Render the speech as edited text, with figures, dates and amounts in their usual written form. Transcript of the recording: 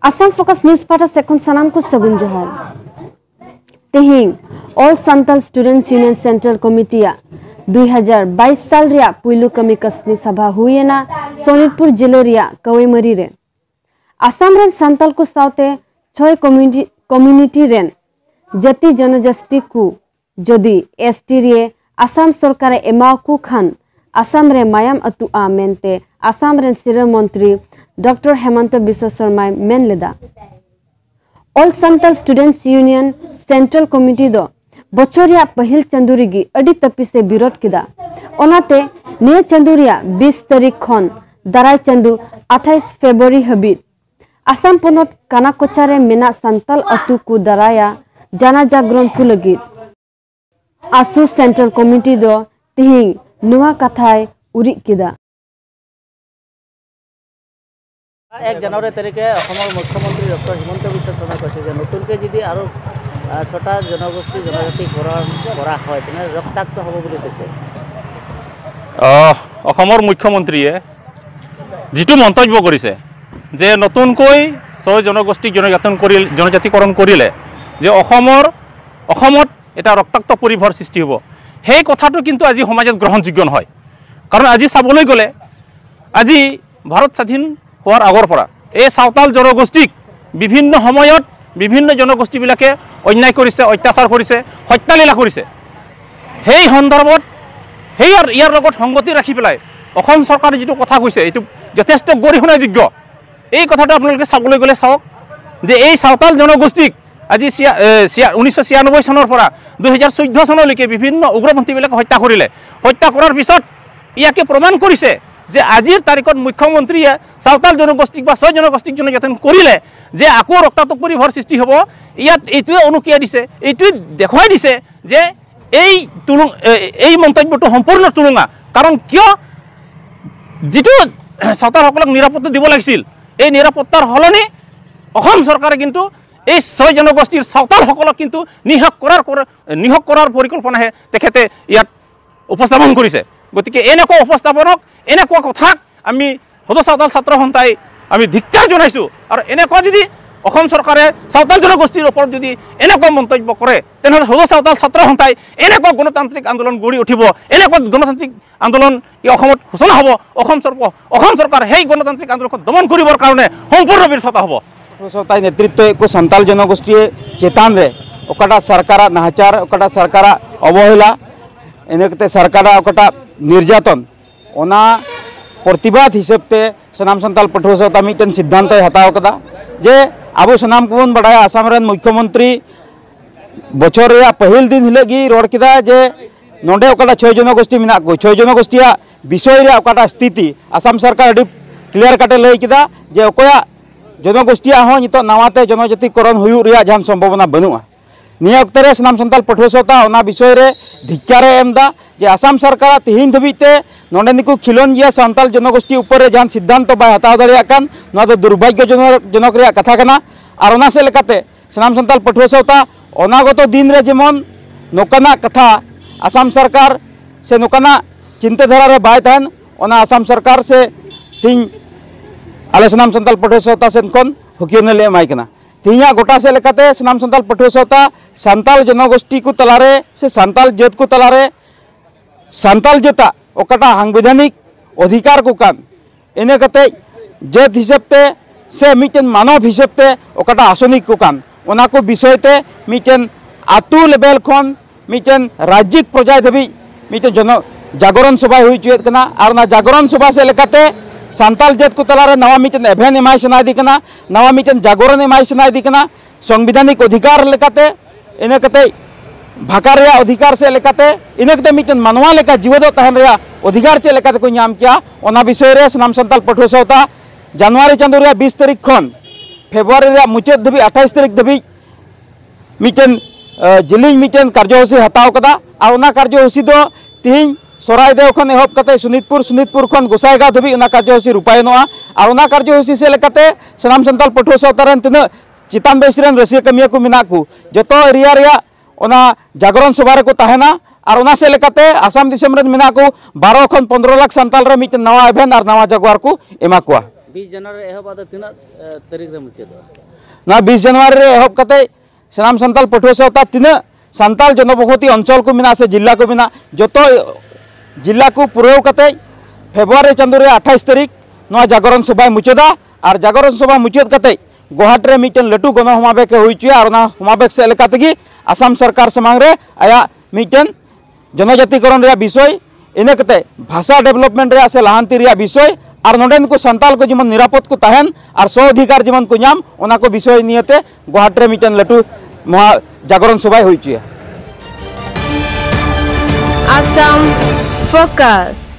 Assam focus news पाटा second सनाम को सगुन जोहार तेहिंग all Santal students union central कमिटिया 2022 साल रिया पुइलु कमी कसनी सभा हुईना सोनितपुर जिले रिया कवेमरी रे आसाम रेन संताल को साउते 6 कम्युनिटी रेन जाति जनजाति को जदि एसटी रे आसाम सरकार एमाकु खान आसाम रे मायाम अतुआ मेनते आसाम रेन सिर मंत्री डॉक्टर हेमंत बिश्व शर्मा मेन लेदा all Santal students union central committee दो बचोरिया पहल चंदुरीगी अड़ी तपी से विरोध किदा ओनाते निय चंदुरिया 20 तारीख खन दाराय चंदु 28 फेब्रुआरी हबीत आसाम पनत कानाकोचारे मेना संताल अतु को दाराया जाना जागरण को लगी आसु सेंट्रल कमिटी दो तिहिंग नुआ कथाय उरी किदा 1 জানুৱাৰী তাৰিখে অসমৰ মুখ্যমন্ত্ৰী ডক্টৰ হিমন্ত বিশ্ব শৰ্মাই কৈছে যে নতুনকৈ যদি আৰু 6টা জনগোষ্ঠী জনজাতি কৰা হয় তেনে ৰক্তাক্ত হ'ব বুলি কৈছে। অসমৰ মুখ্যমন্ত্ৰীয়ে যেটো মন্তব্য কৰিছে যে নতুনকৈ 6 জনগোষ্ঠীক জনজাতিকৰণ কৰিলে যে অসমত এটা ৰক্তাক্ত পৰিভৰ সৃষ্টি হ'ব সেই কথাটো কিন্তু আজি সমাজত গ্ৰহণযোগ্য নহয়। কাৰণ আজি চাবলৈ গ'লে আজি ভাৰত স্বাধীন হোৱাৰ আগৰ পৰা এই সাঁওতাল জনগোষ্ঠীক বিভিন্ন সময়ত বিভিন্ন জনগোষ্ঠীবিলাকে অন্যায় কৰিছে, অত্যাচাৰ কৰিছে, হত্যালীলা কৰিছে। সেই সন্দৰ্ভত ইয়াৰ লগত সংগতি ৰাখি পেলাই অসম চৰকাৰে যেটো কথা কৈছে এইটো যথেষ্ট গৰিহণাযোগ্য। এই কথাটো আপোনালোকে চাবলৈ গ'লে চাওক যে এই সাঁওতাল জনগোষ্ঠীক আজি 1996 চনৰ পৰা 2014 চনলৈকে বিভিন্ন উগ্ৰপন্থীবিলাকে হত্যা কৰিলে। হত্যা কৰাৰ পিছত ইয়াকে প্ৰমাণ কৰিছে যে আজিৰ তাৰিখত মুখ্যমন্ত্ৰীয়ে সাঁওতাল জনগোষ্ঠীক বা 6 জনগোষ্ঠীক জনজাতিকৰণ কৰিলে যে আকৌ ৰক্তাক্ত পৰিভৰ সৃষ্টি হ'ব। ইয়াত এইটোৱে অনুকিয়া দিছে, এইটোৱে দেখুৱাই দিছে যে এই মন্তব্যটো সম্পূৰ্ণ তুলনা। কাৰণ কিয় যেটো সাঁওতালসকলক নিৰাপত্তা দিব লাগিছিল এই নিৰাপত্তাৰ হলনি অসম চৰকাৰে কিন্তু এই 6 জনগোষ্ঠীৰ সাঁওতালসকলক কিন্তু নিহক কৰাৰ পৰিকল্পনাহে তেখেতে ইয়াত উপস্থাপন কৰিছে। গতিকে এনেকুৱা উপস্থাপনক এনেকুৱা কথাক আমি সদৌ সাঁওতাল ছাত্ৰ সন্থাই আমি ধিক্কাৰ জনাইছোঁ। আৰু এনেকুৱা যদি অসম চৰকাৰে সাঁওতাল জনগোষ্ঠীৰ ওপৰত যদি এনেকুৱা মন্তব্য কৰে তেনেহ'লে সদৌ সাঁওতাল ছাত্ৰ সন্থাই এনেকুৱা গণতান্ত্ৰিক আন্দোলন গঢ়ি উঠিব, এনেকুৱা গণতান্ত্ৰিক আন্দোলন অসমত সূচনা হ'ব। অসম চৰকাৰ সেই গণতান্ত্ৰিক আন্দোলনক দমন কৰিবৰ কাৰণে সম্পূৰ্ণ বিৰচতা হ'ব। सौताई नेतृत्व को संताल जनगोष्ठी चेतान रे ओकटा सरकार नाहचार ओकटा सरकार अवहेला इनकते सरकार ओकटा निर्यातन ओना प्रतिबाद हिसाबते सनाम संताल पठुआ सौता मिटन सिद्धांत हताव कदा जे आबो सनाम को बन बडाया आसाम रन मुख्यमंत्री बछर रे पहिल दिन हिलेगी रोड किदा जे नोंडे ओकटा 6 जनगोष्ठी मिना को 6 जनगोष्ठीया विषय रे ओकटा स्थिति आसाम सरकार अडी क्लियर काटे लई किदा जे ओकया जनगोष्ठिया हो नित नवाते जनजातिकरण हुयु रिया जहां संभावना बनुआ। निया अक्तरे सनाम संताल पठुआ सौता ओना विषय रे धिक्कारे एमदा जे आसाम सरकार तिहिन धबिते नोंडे निकु खिलोनजिया संताल जनगोष्ठी ऊपर जहां सिद्धांत बाय हताव दाड़िया कान नोआ दो दुर्भाग्यजनक रिया कथा कना। आर ओना से लेकाते सनाम संताल पठुआ सौता अनागत दिन रे जेमन नोकाना कथा आसाम सरकार से नोकाना चिंताधारा रे बाय तहन ओना आसाम सरकार से तिन आले सनाम संताल पठुआ सौता सेन खन हुकियन ले एमाइकना तिहिया गोटा से लेकाते सनाम संताल पठुआ सौता संताल जनगोष्ठी को तलारे से संताल जात को तलारे संताल जता ओकटा संवैधानिक अधिकार को कान इने कते जात हिसाबते से मिटन मानव हिसाबते ओकटा आसनिक को कान ओना को विषयते मिटन आतु लेवल खन मिटन राज्यिक पर्याय धबी मिटन जन जागरण सभा हुई चुयत कना आर ना जागरण सभा से लेकाते संताल जात को तलारे नवा मिटन एभेन एमाय सनादी कना नवा मिटन जागरण एमाय सनादी कना संवैधानिक अधिकार लेकाते इने कते भाकार रे अधिकार से लेकाते इने कते मिटन मानवा लेका जीवदो तहन रे अधिकार चे लेकाते को नाम किया ओना विषय रे सनाम संताल पठुआ सौता जनवरी चंदो रे 20 तारीख खन फेब्रुआरी रे मुचाद धबी 28 तारीख धबी मिटन जिलिंग मिटन कार्यसूची हताव कदा आ ओना कार्यसूची दो तिहिं सरायदेव खन एहब कते सुनीतपुर खन गोसाईगांव धबी ओना कार्यसूची रूपायनोआ आ ओना कार्यसूची से लेकाते सनाम संताल पठुआ सौता रन तिना चितान बेसरेन रसिया कमिया को मिना को जतो एरिया रे ओना जागरण सभा रे को तहना और ओना से लेकाते आसाम दिसम रन मिना को 12 खन 15 लाख संताल रे मिट नवा एभेन और नवा जगवार को एमा कोआ। 20 जनवरी एहब आदो तीना तारीख रे मुचाद ना 20 जनवरी रे एहब कते सानाम सान्ताल पठुआ सावता तीना सान्ताल जनबसति अंचल को मिना से जिला को मिना जतो जिला को पुरव कते फेब्रुआरी चांदो रे 28 तारीख नवा जागरण सभा मुचादा और जागरण सभा मुचाद कते गुवाहाटी रे मिटन लटू गण समावेश होइचुया और ना समावेश से लेका तगी आसाम सरकार समांग रे आया मिटन जनजातिकरण रे विषय इने कते भाषा डेवलपमेंट रे से लाहांती रे विषय और नोडेन को संताल को जीवन निरापद को तहन और स्व अधिकार जीवन को नाम ओना को विषय नियते गुवाहाटी रे मिटन लटू महा जागरण सभा होइचुया आसाम फोकस।